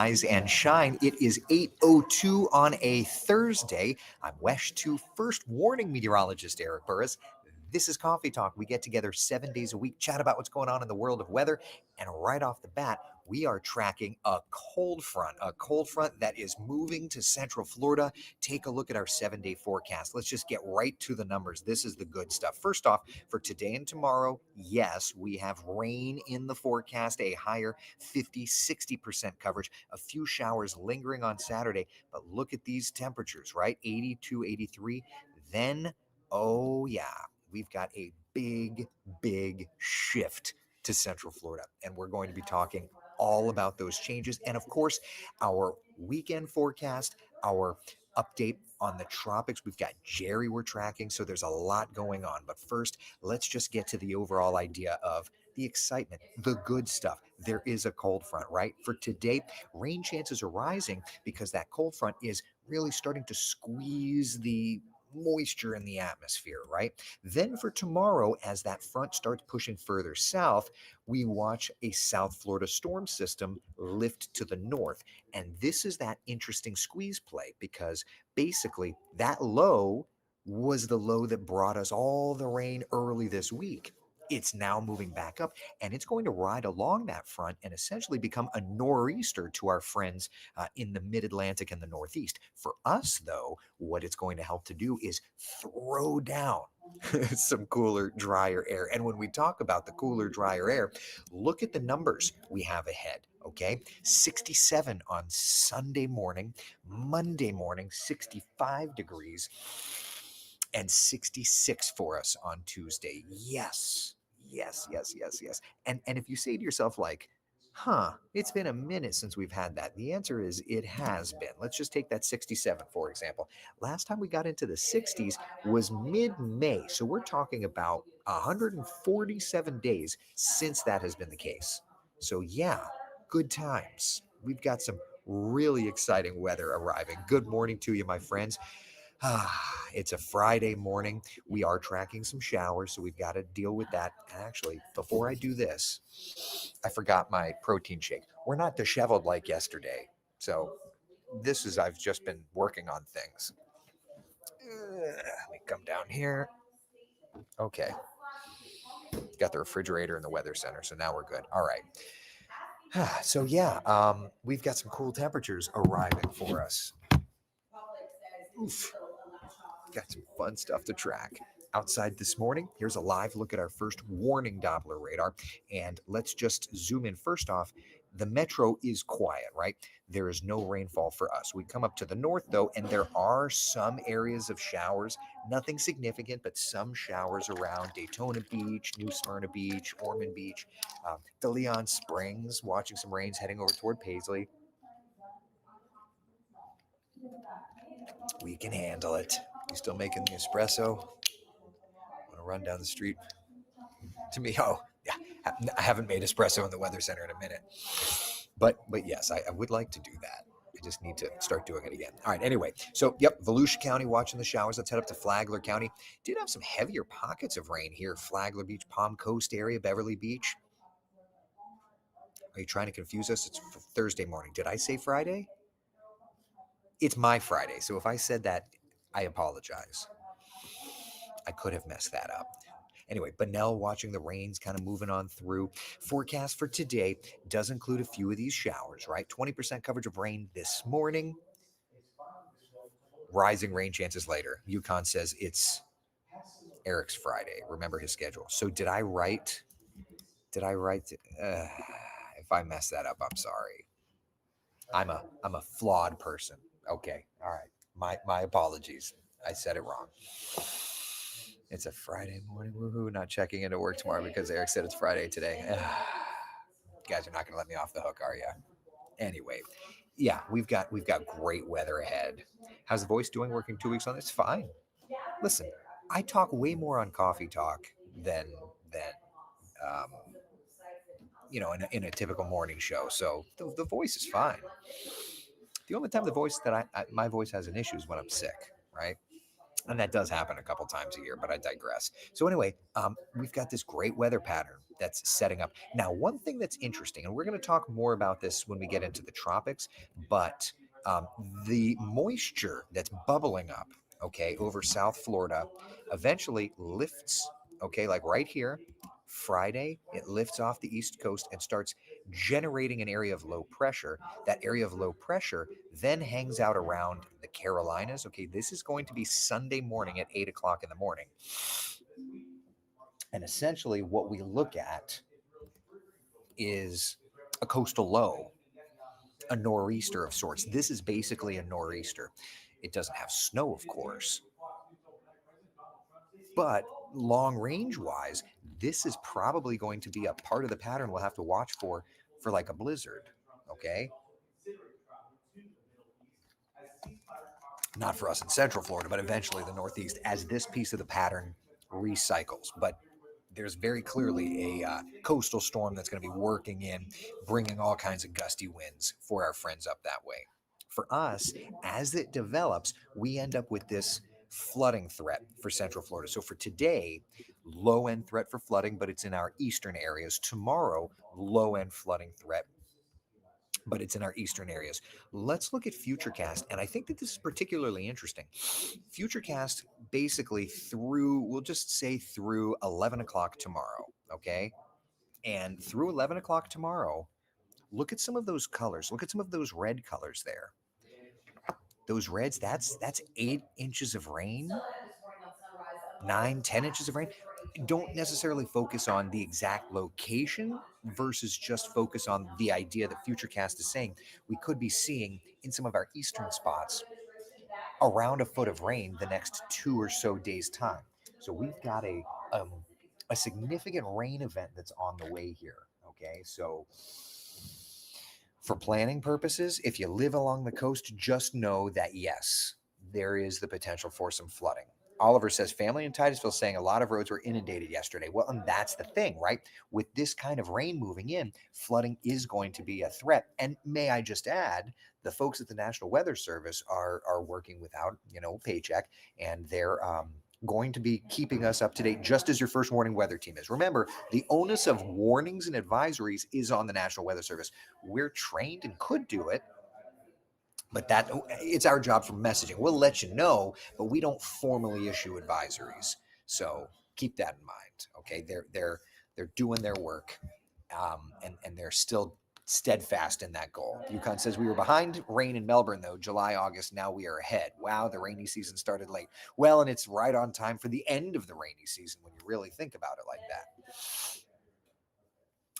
Rise and shine. It is 8:02 on a Thursday. I'm WESH 2 first warning meteorologist Eric Burris. This is Coffee Talk. We get together 7 days a week, chat about what's going on in the world of weather, and right off the bat, we are tracking a cold front that is moving to Central Florida. Take a look at our 7-day forecast. Let's just get right to the numbers. This is the good stuff. First off, for today and tomorrow, yes, we have rain in the forecast, a higher 50-60% coverage, a few showers lingering on Saturday, but look at these temperatures, right? 82, 83. Then, oh yeah, we've got a big shift to Central Florida, and we're going to be talking all about those changes. And of course, our weekend forecast, our update on the tropics. We've got Jerry we're tracking, so there's a lot going on. But first, let's just get to the overall idea of the excitement, the good stuff. There is a cold front, right? For today, rain chances are rising because that cold front is really starting to squeeze the moisture in the atmosphere, right? Then for tomorrow, as that front starts pushing further south, we watch a South Florida storm system lift to the north. And this is that interesting squeeze play because basically that low was the low that brought us all the rain early this week. It's now moving back up and it's going to ride along that front and essentially become a nor'easter to our friends in the mid Atlantic and the Northeast. For us, though, what it's going to help to do is throw down some cooler, drier air. And when we talk about the cooler, drier air, look at the numbers we have ahead. Okay, 67 on Sunday morning, Monday morning, 65 degrees, and 66 for us on Tuesday. Yes. And if you say to yourself, like, it's been a minute since we've had that. The answer is it has been. Let's just take that 67, for example. Last time we got into the 60s was mid-May. So we're talking about 147 days since that has been the case. So yeah, good times. We've got some really exciting weather arriving. Good morning to you, my friends. It's a Friday morning. We are tracking some showers, so we've got to deal with that. Actually, before I do this, I forgot my protein shake. We're not disheveled like yesterday. So I've just been working on things. Let me come down here. Okay. Got the refrigerator in the weather center, so now we're good. All right. So yeah, we've got some cool temperatures arriving for us. Oof. Got some fun stuff to track. Outside this morning, here's a live look at our first warning Doppler radar. And let's just zoom in. First off, the metro is quiet, right? There is no rainfall for us. We come up to the north, though, and there are some areas of showers. Nothing significant, but some showers around Daytona Beach, New Smyrna Beach, Ormond Beach, De Leon Springs, watching some rains heading over toward Paisley. We can handle it. You still making the espresso? Want to run down the street to me? Oh, yeah. I haven't made espresso in the weather center in a minute. But yes, I would like to do that. I just need to start doing it again. All right, anyway. So, yep, Volusia County watching the showers. Let's head up to Flagler County. Did have some heavier pockets of rain here. Flagler Beach, Palm Coast area, Beverly Beach. Are you trying to confuse us? It's Thursday morning. Did I say Friday? It's my Friday. So if I said that, I apologize. I could have messed that up. Anyway, Bunnell watching the rains kind of moving on through. Forecast for today does include a few of these showers, right? 20% coverage of rain this morning. Rising rain chances later. UConn says it's Eric's Friday. Remember his schedule. So did I write? If I mess that up, I'm sorry. I'm a flawed person. Okay. All right. My apologies. I said it wrong. It's a Friday morning. Woohoo. Not checking into work tomorrow because Eric said it's Friday today. You guys are not going to let me off the hook, are you? Anyway, yeah, we've got great weather ahead. How's the voice doing working 2 weeks on this? Fine. Listen, I talk way more on Coffee Talk than um, in a typical morning show. So the voice is fine. The only time the voice that my voice has an issue is when I'm sick, right? And that does happen a couple times a year, but I digress. So anyway, we've got this great weather pattern that's setting up. Now, one thing that's interesting, and we're going to talk more about this when we get into the tropics, but the moisture that's bubbling up, okay, over South Florida eventually lifts, okay, like right here. Friday, it lifts off the East Coast and starts generating an area of low pressure. That area of low pressure then hangs out around the Carolinas. Okay, this is going to be Sunday morning at 8 o'clock in the morning. And essentially, what we look at is a coastal low, a nor'easter of sorts. This is basically a nor'easter. It doesn't have snow, of course, but long range wise, this is probably going to be a part of the pattern we'll have to watch for like a blizzard. Okay. Not for us in Central Florida, but eventually the Northeast as this piece of the pattern recycles. But there's very clearly a coastal storm that's going to be working in, bringing all kinds of gusty winds for our friends up that way. For us, as it develops, we end up with this flooding threat for Central Florida. So for today, low end threat for flooding, but it's in our eastern areas. Tomorrow, low end flooding threat, but it's in our eastern areas. Let's look at Futurecast, and I think that this is particularly interesting. Futurecast basically through, we'll just say through 11 o'clock tomorrow, okay? And through 11 o'clock tomorrow, look at some of those colors. Look at some of those red colors there. Those reds, that's 8 inches of rain, 9, 10 inches of rain. Don't necessarily focus on the exact location versus just focus on the idea that Futurecast is saying we could be seeing in some of our eastern spots around a foot of rain the next 2 or so days' time. So we've got a significant rain event that's on the way here. Okay, so for planning purposes, if you live along the coast, just know that yes, there is the potential for some flooding. Oliver says family in Titusville saying a lot of roads were inundated yesterday. Well, and that's the thing, right? With this kind of rain moving in, flooding is going to be a threat. And may I just add, the folks at the National Weather Service are working without, paycheck, and they're going to be keeping us up to date, just as your first warning weather team is. Remember, the onus of warnings and advisories is on the National Weather Service. We're trained and could do it, but it's our job for messaging. We'll let you know, but we don't formally issue advisories. So keep that in mind. Okay, they're doing their work, and they're still steadfast in that goal. Yukon says we were behind rain in Melbourne though, July, August. Now we are ahead. Wow, the rainy season started late. Well, and it's right on time for the end of the rainy season when you really think about it like that.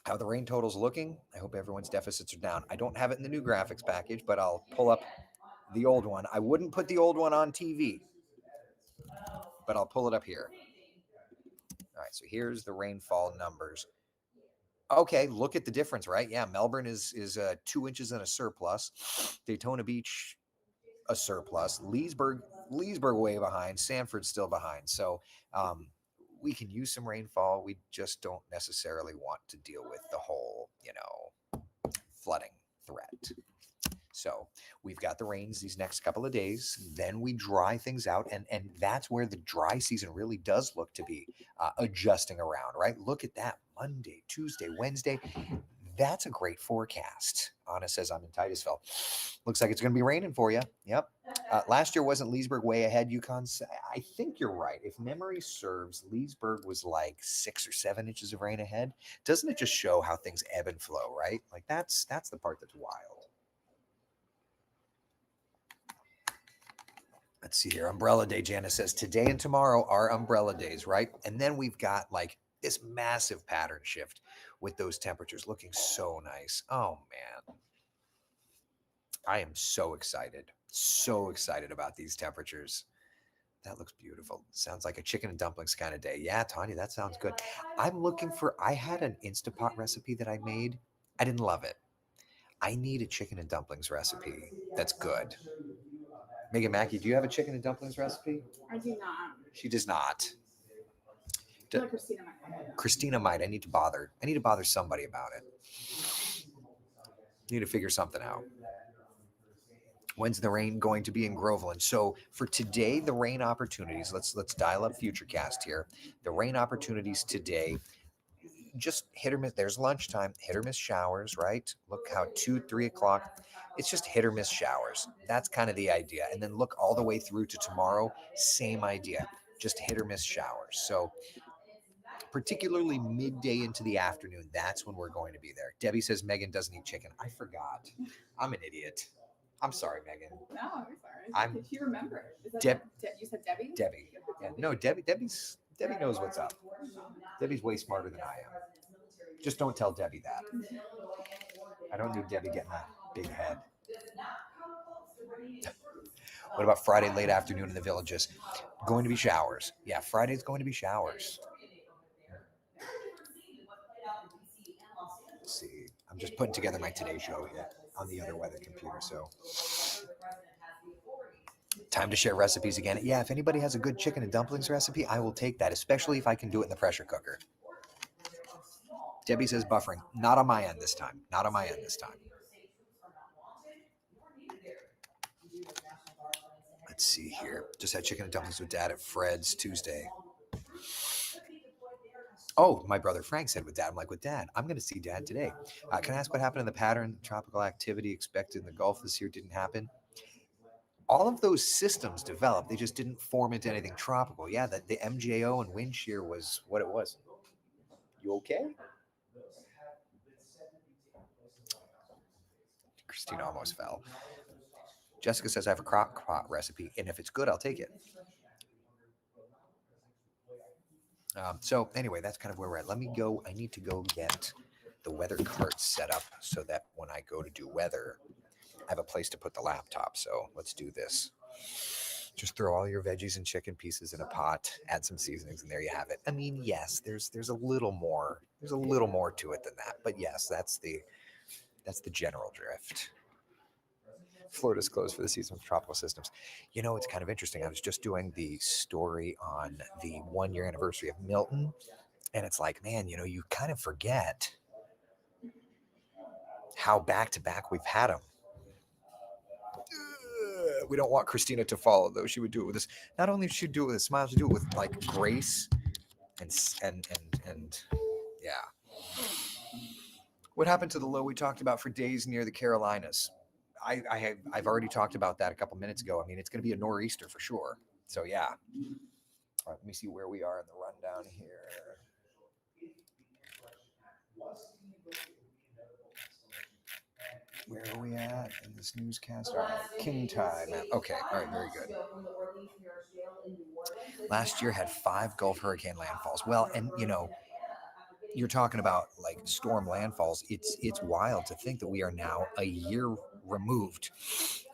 How the rain totals looking? I hope everyone's deficits are down. I don't have it in the new graphics package, but I'll pull up the old one. I wouldn't put the old one on TV, but I'll pull it up here. All right, so here's the rainfall numbers. Okay, look at the difference, right? Yeah, Melbourne is 2 inches in a surplus. Daytona Beach, a surplus. Leesburg way behind. Sanford's still behind. So we can use some rainfall. We just don't necessarily want to deal with the whole, flooding threat. So we've got the rains these next couple of days. Then we dry things out, and that's where the dry season really does look to be adjusting around, right? Look at that. Monday, Tuesday, Wednesday. That's a great forecast. Anna says I'm in Titusville. Looks like it's going to be raining for you. Yep. Last year wasn't Leesburg way ahead, Yukon? I think you're right. If memory serves, Leesburg was like 6 or 7 inches of rain ahead. Doesn't it just show how things ebb and flow, right? Like that's the part that's wild. Let's see here. Umbrella Day, Janice says today and tomorrow are umbrella days, right? And then we've got like this massive pattern shift with those temperatures looking so nice. Oh man. I am so excited. So excited about these temperatures. That looks beautiful. Sounds like a chicken and dumplings kind of day. Yeah, Tanya, that sounds good. I had an Instapot recipe that I made. I didn't love it. I need a chicken and dumplings recipe that's good. Megan Mackey, do you have a chicken and dumplings recipe? I do not. She does not. Christina might. Christina might. I need to bother somebody about it. Need to figure something out. When's the rain going to be in Groveland? So for today, the rain opportunities, let's dial up Futurecast here. The rain opportunities today, just hit or miss. There's lunchtime, hit or miss showers, right? Look how 2, 3 o'clock. It's just hit or miss showers. That's kind of the idea. And then look all the way through to tomorrow, same idea, just hit or miss showers. So particularly midday into the afternoon, that's when we're going to be there. Debbie says Megan doesn't eat chicken. I forgot. I'm an idiot. I'm sorry, Megan. No, you're sorry. I'm Did she remember? Is that you said Debbie? Debbie. Yeah, no, Debbie knows what's up. Debbie's way smarter than I am. Just don't tell Debbie that. I don't need Debbie getting a big head. What about Friday late afternoon in the Villages? Going to be showers. Yeah, Friday's going to be showers. Let's see. I'm just putting together my Today Show here on the other weather computer. So time to share recipes again. Yeah, if anybody has a good chicken and dumplings recipe, I will take that, especially if I can do it in the pressure cooker. Debbie says buffering. Not on my end this time. Not on my end this time. Let's see here. Just had chicken and dumplings with Dad at Fred's Tuesday. Oh, my brother Frank said with Dad. I'm like, with Dad, I'm going to see Dad today. Can I ask what happened in the pattern? Tropical activity expected in the Gulf this year didn't happen. All of those systems developed. They just didn't form into anything tropical. Yeah, the MJO and wind shear was what it was. You okay? Christina almost fell. Jessica says I have a crock pot recipe, and if it's good, I'll take it. So anyway, that's kind of where we're at. Let me go. I need to go get the weather cart set up so that when I go to do weather, I have a place to put the laptop. So let's do this. Just throw all your veggies and chicken pieces in a pot, add some seasonings, and there you have it. I mean, yes, there's a little more. There's a little more to it than that, but yes, that's the general drift. Florida's closed for the season with tropical systems. You know, it's kind of interesting. I was just doing the story on the 1 year anniversary of Milton, and it's like, man, you know, you kind of forget how back to back we've had them. We don't want Christina to follow, though. She would do it with this. Not only should she do it with a smile, she'd do it with like grace and yeah. What happened to the low we talked about for days near the Carolinas? I've already talked about that a couple minutes ago. I mean, it's going to be a nor'easter for sure. So yeah. All right, let me see where we are in the rundown here. Where are we at in this newscast? All right, King Time. Okay, all right, very good. Last year had 5 Gulf hurricane landfalls. Well, and you know, you're talking about like storm landfalls. It's wild to think that we are now a year removed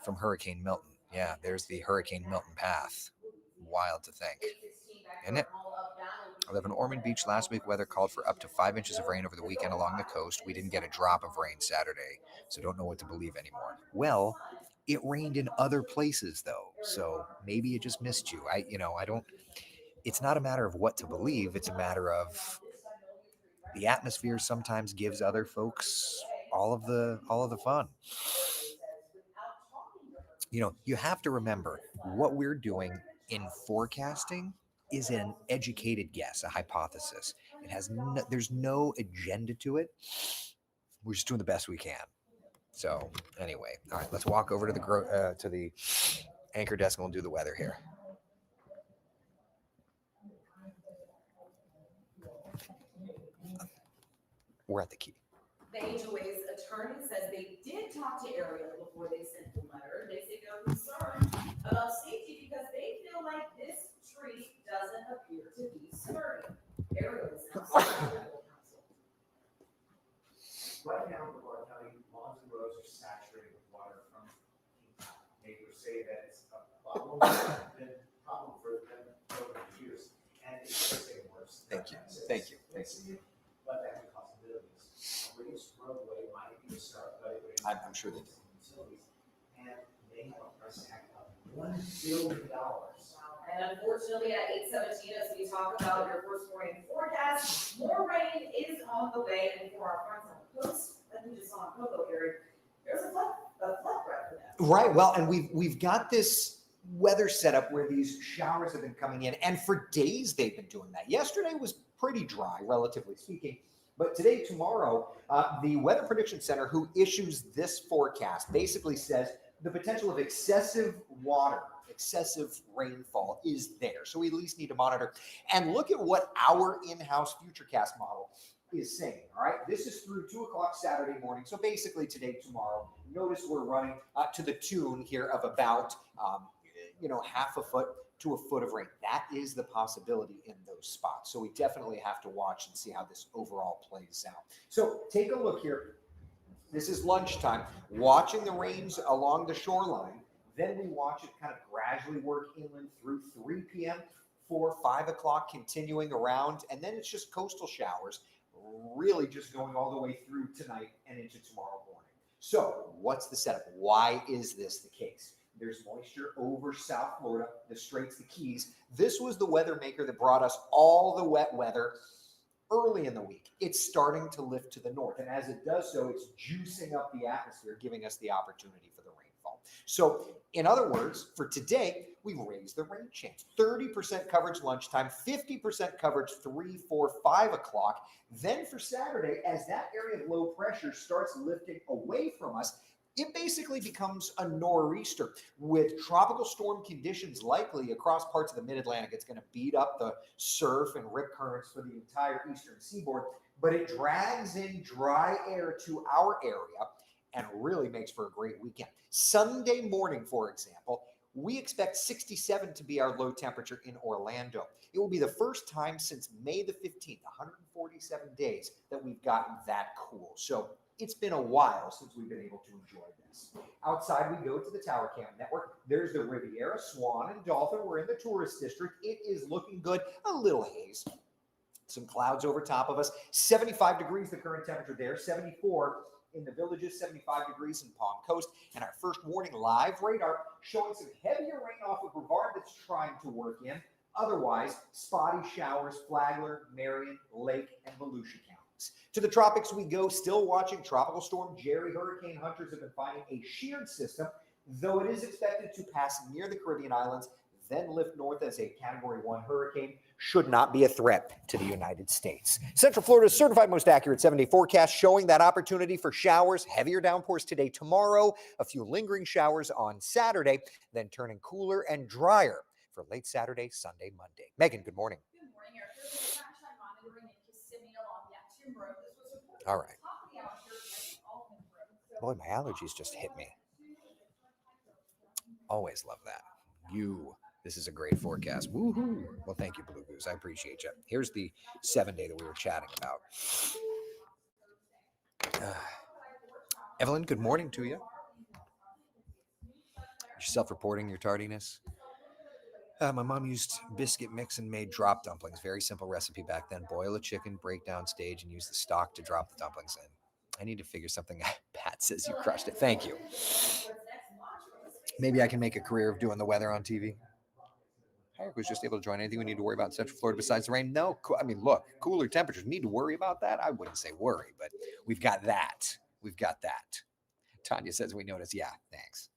from Hurricane Milton. Yeah, there's the Hurricane Milton path. Wild to think, isn't it? I live in Ormond Beach. Last week, weather called for up to 5 inches of rain over the weekend along the coast. We didn't get a drop of rain Saturday, so don't know what to believe anymore. Well, it rained in other places though, so maybe it just missed you. I don't. It's not a matter of what to believe. It's a matter of the atmosphere sometimes gives other folks all of the fun. You know, you have to remember what we're doing in forecasting is an educated guess, a hypothesis. It has there's no agenda to it. We're just doing the best we can. So anyway, all right, let's walk over to the anchor desk and we'll do the weather here. We're at the key. The HOA's attorney says they did talk to Ariel before they sent the letter. They say they're concerned about safety because they feel like this tree doesn't appear to be sturdy. Ariel is now counsel. Right now, in Brevard County, lawns and roads are saturated with water from neighbors say that it's a problem. Been a problem for them over the years, and it's just getting worse. Thank you. But that could cause possibilities. Raised roadway might be a start, but it would. I'm sure they do. Utilities, and they have a price tag of $1 billion. And unfortunately, at 8:17, as we talk about your first morning forecast, more rain is on the way. And for our friends on the coast, like we just saw in Cocoa here, there's a flood threat for them. Right. Well, and we've got this weather setup where these showers have been coming in, and for days they've been doing that. Yesterday was pretty dry, relatively speaking. But today, tomorrow, the Weather Prediction Center, who issues this forecast, basically says the potential of excessive water, excessive rainfall is there. So we at least need to monitor and look at what our in-house Futurecast model is saying. All right, this is through 2 o'clock Saturday morning. So basically today, tomorrow. Notice we're running to the tune here of about half a foot to a foot of rain. That is the possibility in those spots. So we definitely have to watch and see how this overall plays out. So take a look here. This is lunchtime, watching the rains along the shoreline. Then we watch it kind of gradually work inland through 3 p.m., 4, 5 o'clock, continuing around. And then it's just coastal showers, really just going all the way through tonight and into tomorrow morning. So what's the setup? Why is this the case? There's moisture over South Florida, the Straits, the Keys. This was the weather maker that brought us all the wet weather early in the week. It's starting to lift to the north. And as it does so, it's juicing up the atmosphere, giving us the opportunity for the rainfall. So in other words, for today, we've raised the rain chance. 30% coverage lunchtime, 50% coverage 3, 4, 5 o'clock. Then for Saturday, as that area of low pressure starts lifting away from us, it basically becomes a nor'easter with tropical storm conditions likely across parts of the mid-Atlantic. It's going to beat up the surf and rip currents for the entire eastern seaboard, but it drags in dry air to our area and really makes for a great weekend. Sunday morning, for example, we expect 67 to be our low temperature in Orlando. It will be the first time since May the 15th, 147 days, that we've gotten that cool. So it's been a while since we've been able to enjoy this. Outside, we go to the Tower Cam Network. There's the Riviera, Swan, and Dolphin. We're in the tourist district. It is looking good. A little haze. Some clouds over top of us. 75 degrees, the current temperature there. 74 in the Villages, 75 degrees in Palm Coast. And our first warning live radar showing some heavier rain off of Brevard that's trying to work in. Otherwise, spotty showers, Flagler, Marion, Lake, and Volusia County. To the tropics we go, still watching Tropical Storm Jerry. Hurricane hunters have been finding a sheared system, though it is expected to pass near the Caribbean islands, then lift north as a Category 1 hurricane. Should not be a threat to the United States. Central Florida's certified most accurate 7-day forecast showing that opportunity for showers, heavier downpours today, tomorrow, a few lingering showers on Saturday, then turning cooler and drier for late Saturday, Sunday, Monday. Megan, good morning. Good morning, Eric. There's a crash I'm monitoring in Kissimmee along Neptune Road. This was reported All right. at the top of the hour here at Almond Road. So, Boy, my allergies just hit me. Always love that. This is a great forecast. Woohoo. Well, thank you, Blue Goose. I appreciate you. Here's the 7-day that we were chatting about. Evelyn, good morning to you. You're self-reporting your tardiness. My mom used biscuit mix and made drop dumplings. Very simple recipe back then. Boil a chicken, break down stage, and use the stock to drop the dumplings in. I need to figure something out. Pat says you crushed it. Thank you. Maybe I can make a career of doing the weather on TV. Eric was just able to join. Anything we need to worry about in Central Florida besides the rain? No. I mean, look, cooler temperatures. Need to worry about that? I wouldn't say worry, but we've got that. We've got that. Tanya says we notice. Yeah, thanks.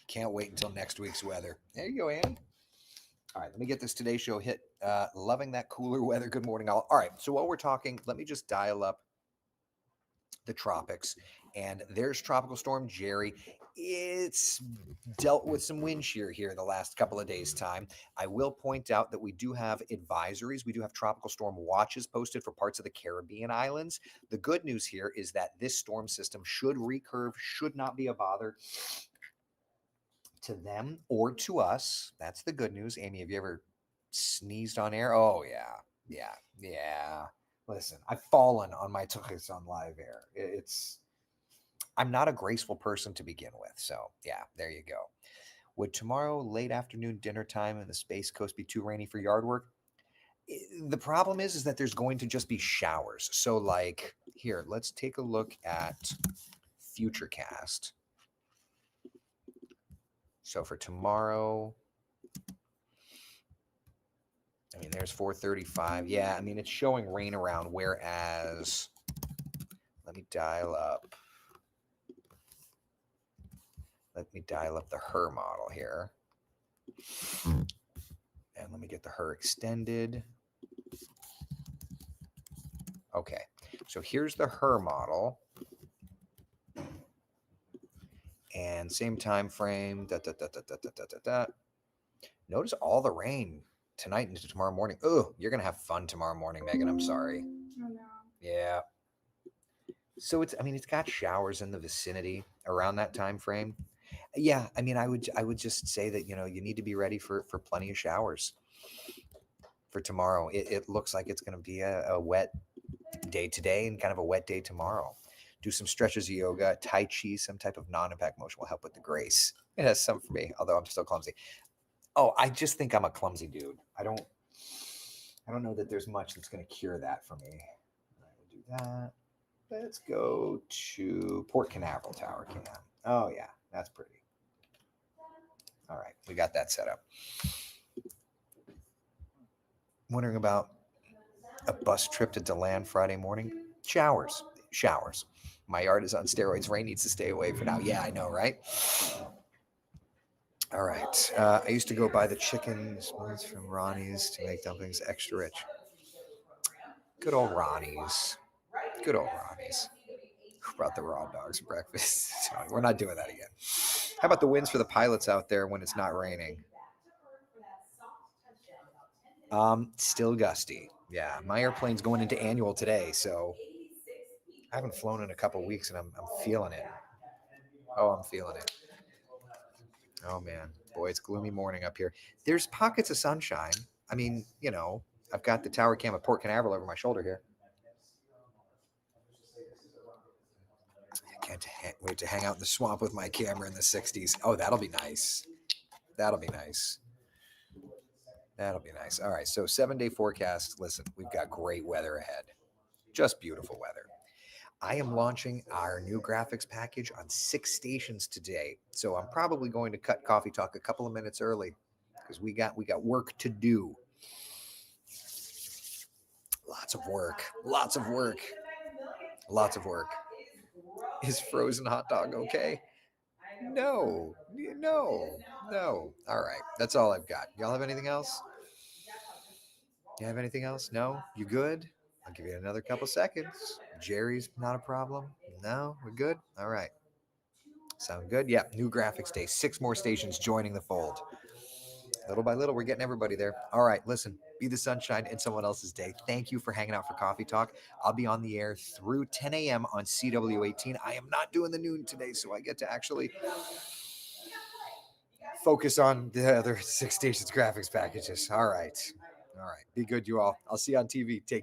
Can't wait until next week's weather. There you go, Annie. All right, let me get this Today Show hit. Loving that cooler weather. Good morning, all. All right, so while we're talking, let me just dial up the tropics. And there's Tropical Storm Jerry. It's dealt with some wind shear here the last couple of days' time. I will point out that we do have advisories. We do have tropical storm watches posted for parts of the Caribbean islands. The good news here is that this storm system should recurve, should not be a bother to them or to us. That's the good news. Amy, have you ever sneezed on air? Oh, yeah. Listen, I've fallen on my tuchus on live air. I'm not a graceful person to begin with. So yeah, there you go. Would tomorrow late afternoon dinner time in the Space Coast be too rainy for yard work? The problem is that there's going to just be showers. So like here, let's take a look at Futurecast. So for tomorrow, I mean, there's 435. Yeah, I mean, it's showing rain around, whereas, let me dial up the HER model here. And let me get the her extended. Okay, so here's the her model. And same time frame. Notice all the rain tonight into tomorrow morning. Oh, you're gonna have fun tomorrow morning, Megan. I'm sorry. Oh no. Yeah. So it's it's got showers in the vicinity around that time frame. Yeah, I would just say that you need to be ready for plenty of showers for tomorrow. It looks like it's going to be a wet day today and kind of a wet day tomorrow. Do some stretches of yoga, tai chi, some type of non-impact motion will help with the grace. It has some for me, although I'm still clumsy. Oh, I just think I'm a clumsy dude. I don't know that there's much that's going to cure that for me. I will do that. Let's go to Port Canaveral Tower Cam. Oh yeah, that's pretty. All right, we got that set up. Wondering about a bus trip to DeLand Friday morning? Showers. My yard is on steroids. Rain needs to stay away for now. Yeah, I know, right? All right. I used to go buy the chickens from Ronnie's to make dumplings extra rich. Good old Ronnie's. Good old Ronnie's. Who brought the raw dogs for breakfast? We're not doing that again. How about the winds for the pilots out there when it's not raining? Still gusty. Yeah, my airplane's going into annual today, so I haven't flown in a couple weeks, and I'm feeling it. Oh, I'm feeling it. Oh man, boy, it's gloomy morning up here. There's pockets of sunshine. I've got the tower cam at Port Canaveral over my shoulder here. I can't wait to hang out in the swamp with my camera in the 60s. Oh, that'll be nice. That'll be nice. All right, so 7-day forecast. Listen, we've got great weather ahead. Just beautiful weather. I am launching our new graphics package on 6 stations today. So I'm probably going to cut Coffee Talk a couple of minutes early because we got work to do. Lots of work. Is frozen hot dog okay? No. All right. That's all I've got. Y'all have anything else? You have anything else? No? You good? I'll give you another couple seconds. Jerry's not a problem? No? We're good? All right. Sound good? Yeah. New graphics day. 6 more stations joining the fold. Little by little, we're getting everybody there. All right. Listen, be the sunshine in someone else's day. Thank you for hanging out for Coffee Talk. I'll be on the air through 10 a.m. on CW18. I am not doing the noon today, so I get to actually focus on the other 6 stations graphics packages. All right. Be good, you all. I'll see you on TV. Take care.